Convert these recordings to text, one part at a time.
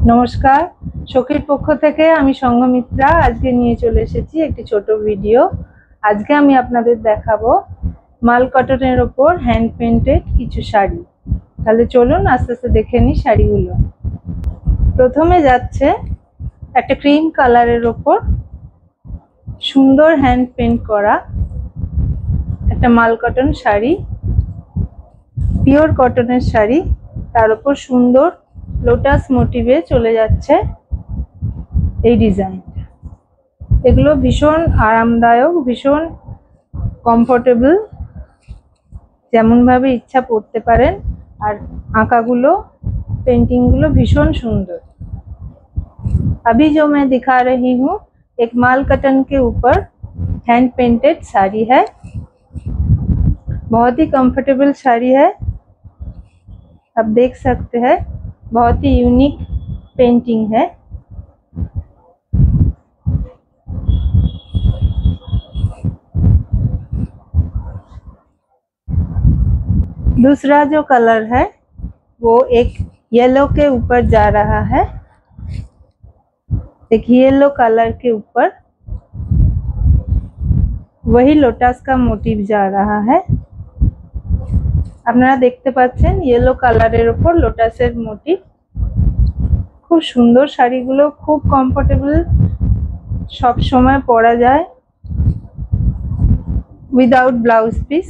নমস্কার, সখীর পক্ষ থেকে আমি সংঘমিত্রা আজকে নিয়ে চলে এসেছি একটি ছোট ভিডিও। আজকে আমি আপনাদের দেখাবো মাল কটনের ওপর হ্যান্ড পেইন্টেড কিছু শাড়ি। তাহলে চলুন আস্তে আস্তে দেখে নিই শাড়িগুলো। প্রথমে যাচ্ছে একটা ক্রিম কালারের ওপর সুন্দর হ্যান্ড পেইন্ট করা একটা মাল কটন শাড়ি, পিওর কটনের শাড়ি। তার উপর সুন্দর লোটাস মোটিভে চলে যাচ্ছে এই ডিজাইনটা। এগুলো ভীষণ আরামদায়ক, ভীষণ কমফোর্টেবল, যেমন ভাবে ইচ্ছা পড়তে পারেন। আর आंकागुलो पेंटिंग गुलो भीषण सुंदर। अभी जो मैं दिखा रही हूँ एक माल कटन के ऊपर हैंड पेंटेड साड़ी है। बहुत ही कंफर्टेबल साड़ी है, आप देख सकते हैं। बहुत ही यूनिक पेंटिंग है। दूसरा जो कलर है वो एक येलो के ऊपर जा रहा है। एक येलो कलर के ऊपर वही लोटस का मोटिव जा रहा है। আপনারা দেখতে পাচ্ছেন येलो কালারের উপর লোটাসের মোটিভ। খুব সুন্দর শাড়িগুলো, খুব কমফোর্টেবল, সব সময় পরা যায় উইদাউট ব্লাউজ পিস।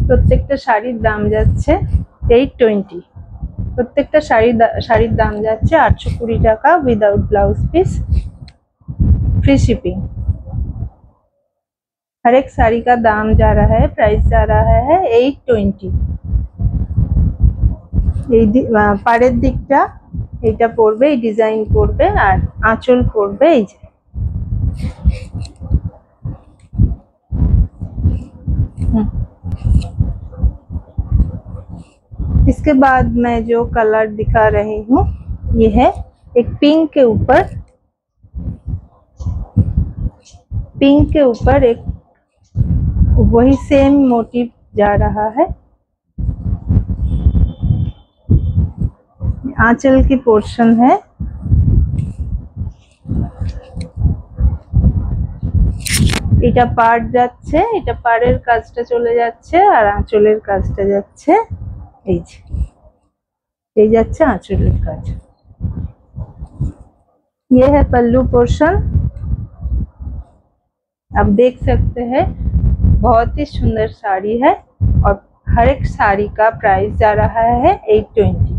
প্রত্যেকটা শাড়ির দাম যাচ্ছে 820। प्रत्येक शाड़ी दाम जाच्छे 820 टाका without blouse piece, free shipping. हर एक साड़ी का दाम जा रहा है, प्राइस जा रहा है 820। पाड़ेर दिकटा एटा पड़बे, डिजाइन पड़बे और आँचल पड़बे এই যে। इसके बाद मैं जो कलर दिखा रही हूँ ये है एक पिंक के ऊपर एक वही सेम मोटिव जा रहा है। आंचल की पोर्शन है। এটা পাড় যাচ্ছে, এটা পাড়ের কাজটা চলে যাচ্ছে আর আঁচলের কাজটা যাচ্ছে এই যে। এই যাচ্ছে आंचल काज। ये है पल्लू पोर्शन, आप देख सकते हैं। बहुत ही सुंदर साड़ी है और हर एक साड़ी का प्राइस जा रहा है 820।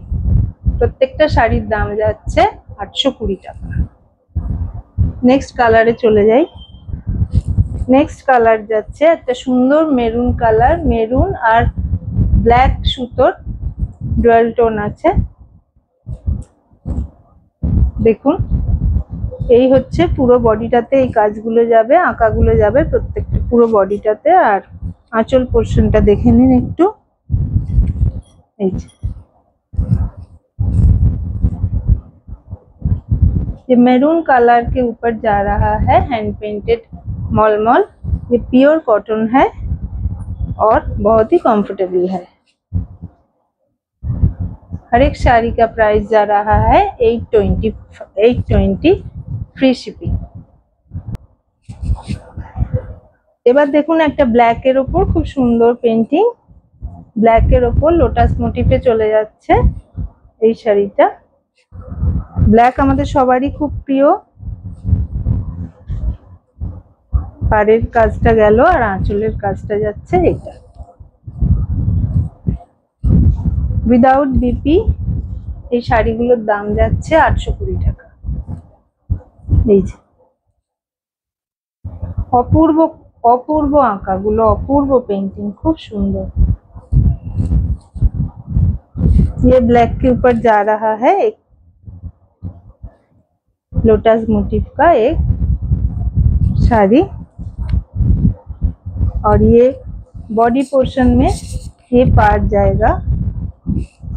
प्रत्येकटा शाड़ीर दाम जाच्छे 820 टाका। नेक्स्ट कालारे चले जाई। नेक्स्ट कालार जाच्छे একটা সুন্দর মেরুন কালার, মেরুন আর ব্ল্যাক সুতোর ডুয়াল টোন আছে। দেখুন এই হচ্ছে পুরো বডিটাতে এই কাজগুলো যাবে, আঁকাগুলো যাবে প্রত্যেকটা পুরো বডিটাতে। আর আঁচল পোর্শনটা দেখে নিন একটু, এই যে। ये मैरून कलर के ऊपर जा रहा है हैंड पेंटेड मलमल। ये प्योर कॉटन है और बहुत ही कंफर्टेबल है। हर एक साड़ी का प्राइस जा रहा है 820 फ्री शिपिंग। এবার দেখুন একটা ব্ল্যাকের উপর খুব সুন্দর পেইন্টিং, ব্ল্যাকের উপর লোটাস মোটিভে চলে যাচ্ছে এই শাড়িটা। ব্ল্যাক আমাদের সবারই খুব প্রিয়। পাড়ের কাজটা গেল আর আঁচলের কাজটা যাচ্ছে এটা। উইদাউট বিপি এই শাড়িগুলোর দাম যাচ্ছে 820 টাকা। এই যে অপূর্ব অপূর্ব আঁকাগুলো, অপূর্ব पेंटिंग, खूब सुंदर। ये ब्लैक के ऊपर जा रहा है एक लोटस मोटिव का एक साड़ी और ये बॉडी पोर्शन में ये पार्ट जाएगा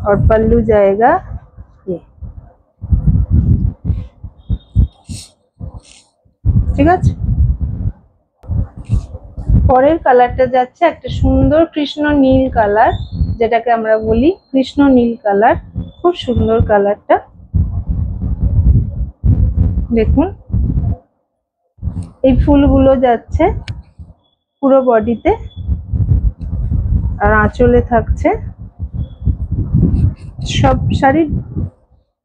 और पल्लू जाएगा ये। ठीक है। পরের কালারটা যাচ্ছে একটা সুন্দর কৃষ্ণ নীল কালার, যেটাকে আমরা বলি কৃষ্ণ নীল কালার। খুব সুন্দর কালারটা। দেখুন এই ফুলগুলো যাচ্ছে পুরো বডিতে আর আঁচলে থাকছে। সব শাড়ির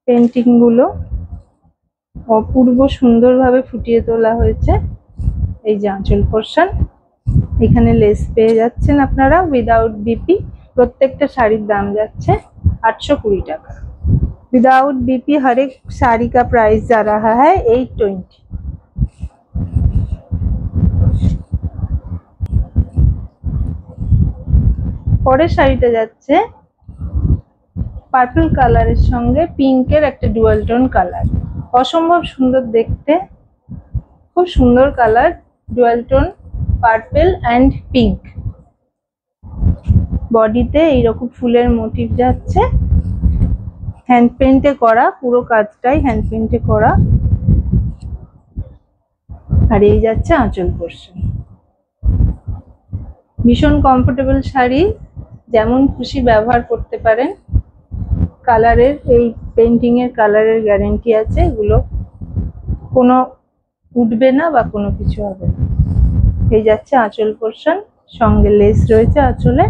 পেন্টিং গুলো অপূর্ব সুন্দরভাবে ফুটিয়ে তোলা হয়েছে। এই যে আঁচল পোর্শন, এখানে লেস পেয়ে যাচ্ছেন আপনারা উইদাউট বিপি। प्रत्येकटा शाड़ी दाम जाच्छे 820 टाका। विदाउट बीपी हर एक साड़ी का प्राइस जा रहा है 820। পরের শাড়িটা যাচ্ছে পার্পল কালারের সঙ্গে পিঙ্কের একটা ডুয়াল টোন কালার। অসম্ভব সুন্দর দেখতে, খুব সুন্দর colour, dual tone purple and pink. বডিতে এইরকম ফুলের মোটিভ যাচ্ছে, হ্যান্ড পেইন্টে করা, পুরো কাজটাই হ্যান্ড পেইন্টে করা। আর এই যাচ্ছে আঁচল পোর্শন। ভীষণ কমফোর্টেবল শাড়ি, যেমন খুশি ব্যবহার করতে পারেন। কালারের এই পেইন্টিং এর কালারের গ্যারান্টি আছে, এগুলো কোনো উঠবে না বা কোনো কিছু হবে না। এই যাচ্ছে আঁচল পোর্শন, সঙ্গে লেস রয়েছে আঁচলে।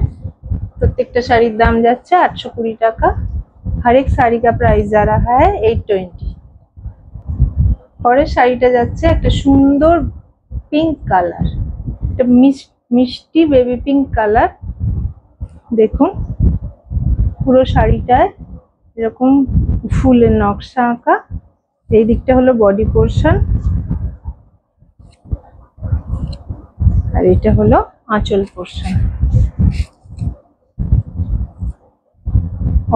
प्रत्येकटा शाड़ी दाम जाच्छे 820 टाका। हर एक शाड़ी का प्राइस जा रहा है 820। পরের শাড়িটা যাচ্ছে একটা সুন্দর পিঙ্ক কালার, একটা মিষ্টি বেবি পিঙ্ক কালার। দেখুন পুরো শাড়িটায় এরকম ফুলের নকশা আঁকা। এই দিকটা হলো বডি পোর্শন আর এটা হলো আঁচল পোর্শন।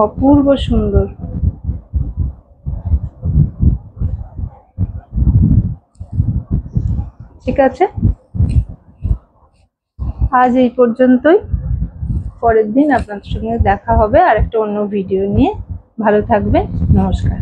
অপূর্ব সুন্দর। ঠিক আছে, আজ এই পর্যন্তই। পরের দিন আপনাদের সঙ্গে দেখা হবে আর একটা অন্য ভিডিও নিয়ে। ভালো থাকবেন, নমস্কার।